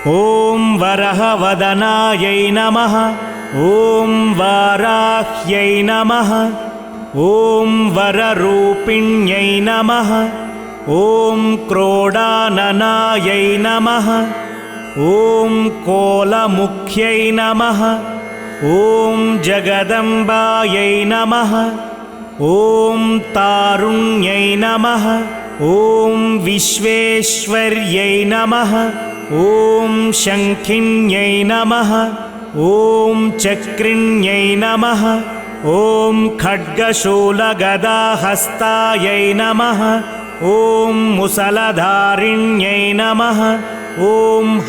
ॐ वरहवदनायै नमः। ॐ वाराह्यै नमः। ॐ वररूपिण्यै नमः। ॐ क्रोडाननायै नमः। ॐ कोलमुख्यै नमः। ॐ जगदम्बायै नमः। ॐ तारुण्यै नमः। ॐ विश्वेश्वर्यै नमः। ॐ शङ्खिन्यै नमः। ॐ चक्रिण्यै नमः। ॐ खड्गशूलगदाहस्तायै नमः। ॐ मुसलधारिण्यै नमः। ॐ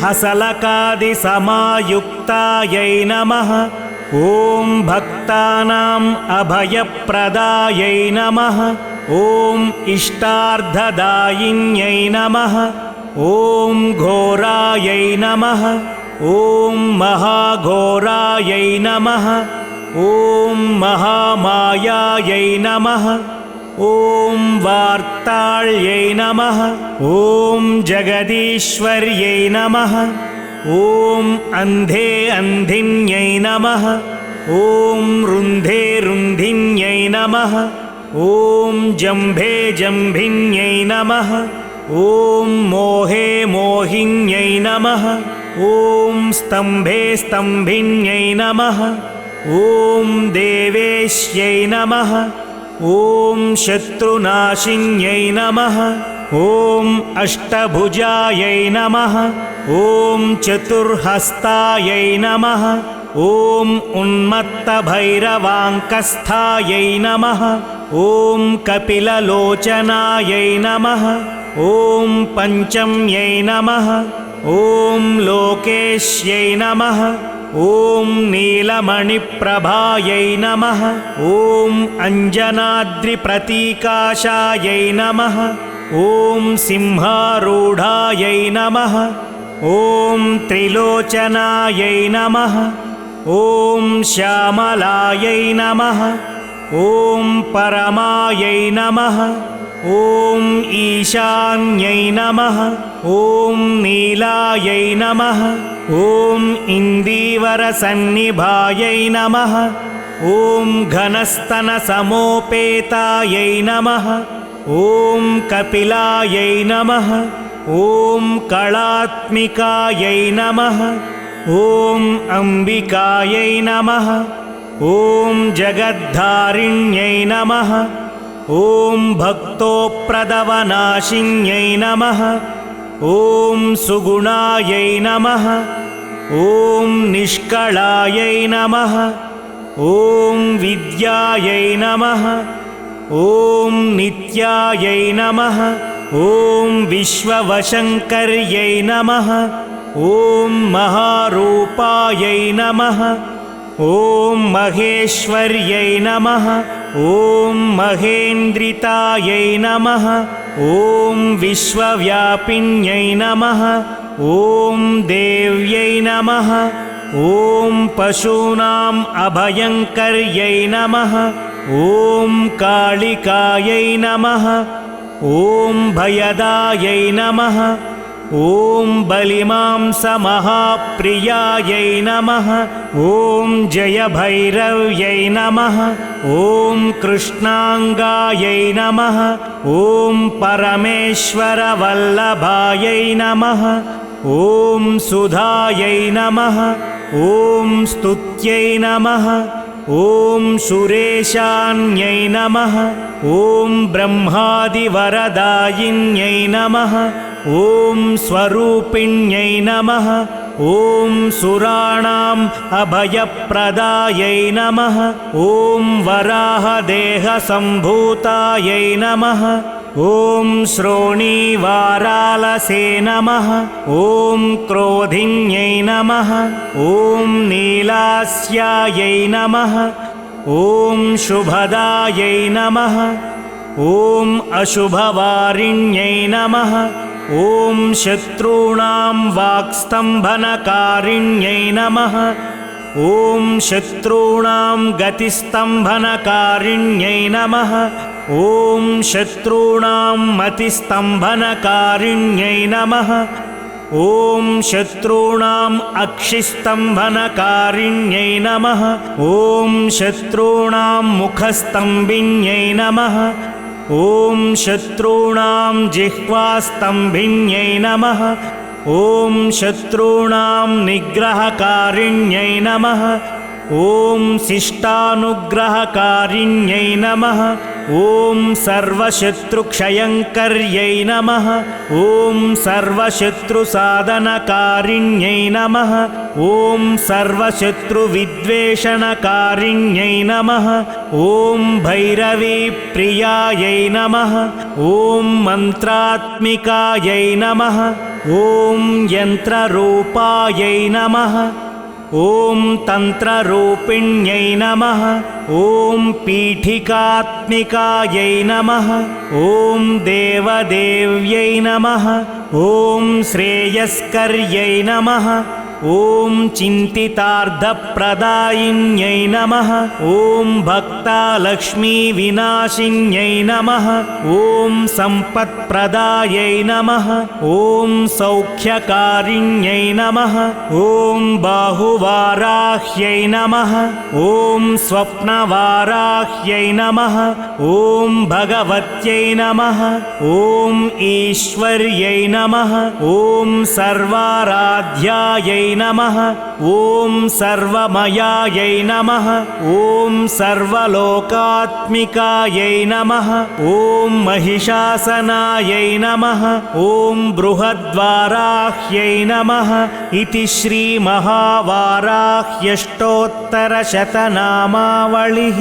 हसलकादिसमायुक्तायै नमः। ॐ भक्तानाम् अभयप्रदायै नमः। ॐ इष्टार्थदायिन्यै नमः। ॐ घोरायै नमः। ॐ महाघोरायै नमः। ॐ महामायायै नमः। ॐ वार्ताళ్यै नमः। ॐ जगदीश्वर्यै नमः। ॐ अन्धे अन्धिन्यै नमः। ॐ रुन्धे रुन्धिन्यै नमः। ॐ जम्भे जम्भिन्यै नमः। ॐ मोहे मोहिन्यै नमः। ॐ स्तम्भे स्तम्भिन्यै नमः। ॐ देवेश्यै नमः। ॐ शत्रुनाशिन्यै नमः। ॐ अष्टभुजायै नमः। ॐ चतुर्हस्तायै नमः। ॐ उन्मत्तभैरवाङ्कस्थायै नमः। ॐ कपिललोचनायै नमः। ॐ पञ्चम्यै नमः। ॐ लोकेश्यै नमः। ॐ नीलमणिप्रभायै नमः। ॐ अञ्जनाद्रिप्रतीकाशायै नमः। ॐ सिंहारूढायै नमः। ॐ त्रिलोचनायै नमः। ॐ श्यामलायै नमः। ॐ परमायै नमः। ॐ ईशान्यै नमः। ॐ नीलायै नमः। ॐ इन्दीवरसन्निभायै नमः। ॐ घनस्तनसमोपेतायै नमः। ॐ कपिलायै नमः। ॐ कलात्मिकायै नमः। ॐ अम्बिकायै नमः। ॐ जगद्धारिण्यै नमः। ॐ भक्तोप्रदवनाशिन्यै नमः। ॐ सुगुणायै नमः। ॐ निष्कळायै नमः। ॐ विद्यायै नमः। ॐ नित्यायै नमः। ॐ विश्ववशङ्कर्यै नमः। ॐ महारूपायै नमः। ॐ महेश्वर्यै नमः। ॐ महेन्द्रितायै नमः। ॐ विश्वव्यापिन्यै नमः। ॐ देव्यै नमः। ॐ पशूनाम् अभयङ्कर्यै नमः। ॐ कालिकायै नमः। ॐ भयदायै नमः। ॐ बलिमांसमहाप्रियायै नमः। ॐ जयभैरव्यै नमः। ॐ कृष्णाङ्गायै नमः। ॐ परमेश्वरवल्लभायै नमः। ॐ सुधायै नमः। ॐ स्तुत्यै नमः। ॐ सुरेशान्यै नमः। ॐ ब्रह्मादिवरदायिन्यै नमः। ॐ स्वरूपिण्यै नमः। ॐ सुराणाम् अभयप्रदायै नमः। ॐ वराहदेहसम्भूतायै नमः। ॐ श्रोणीवारालसे नमः। ॐ क्रोधिन्यै नमः। ॐ नीलास्यायै नमः। ॐ शुभदायै नमः। ॐ अशुभवारिण्यै नमः। ॐ शत्रूणां वाक्स्तम्भनकारिण्यै नमः। ॐ शत्रूणां गतिस्तम्भनकारिण्यै नमः। ॐ शत्रूणां मतिस्तम्भनकारिण्यै नमः। ॐ शत्रूणाम् अक्षिस्तम्भनकारिण्यै नमः। ॐ शत्रूणां मुखस्तम्भिन्यै नमः। ॐ शत्रूणां जिह्वास्तम्भिन्यै नमः। ॐ शत्रूणां निग्रहकारिण्यै नमः। ॐ शिष्टानुग्रहकारिण्यै नमः। ॐ सर्वशत्रुक्षयङ्कर्यै नमः। ॐ सर्वशत्रुसाधनकारिण्यै नमः। ॐ सर्वशत्रुविद्वेषणकारिण्यै नमः। ॐ भैरवीप्रियायै नमः। ॐ मन्त्रात्मिकायै नमः। ॐ यन्त्ररूपायै नमः। ॐ तन्त्ररूपिण्यै नमः। ॐ पीठिकात्मिकायै नमः। ॐ देवदेव्यै नमः। ॐ श्रेयस्कर्यै नमः। ॐ चिन्तितार्थप्रदायिन्यै नमः। ॐ भक्तालक्ष्मीविनाशिन्यै नमः। ॐ सम्पत्प्रदायै नमः। ॐ सौख्यकारिण्यै नमः। ॐ बाहुवाराह्यै नमः। ॐ स्वप्नवाराह्यै नमः। ॐ भगवत्यै नमः। ॐ ईश्वर्यै नमः। ॐ सर्वाराध्यायै नमः। ॐ सर्वमयायै नमः। ॐ सर्वलोकात्मिकायै नमः। ॐ महिषासनायै नमः। ॐ बृहद्वाराह्यै नमः। इति श्रीमहावाराह्यष्टोत्तरशतनामावलिः।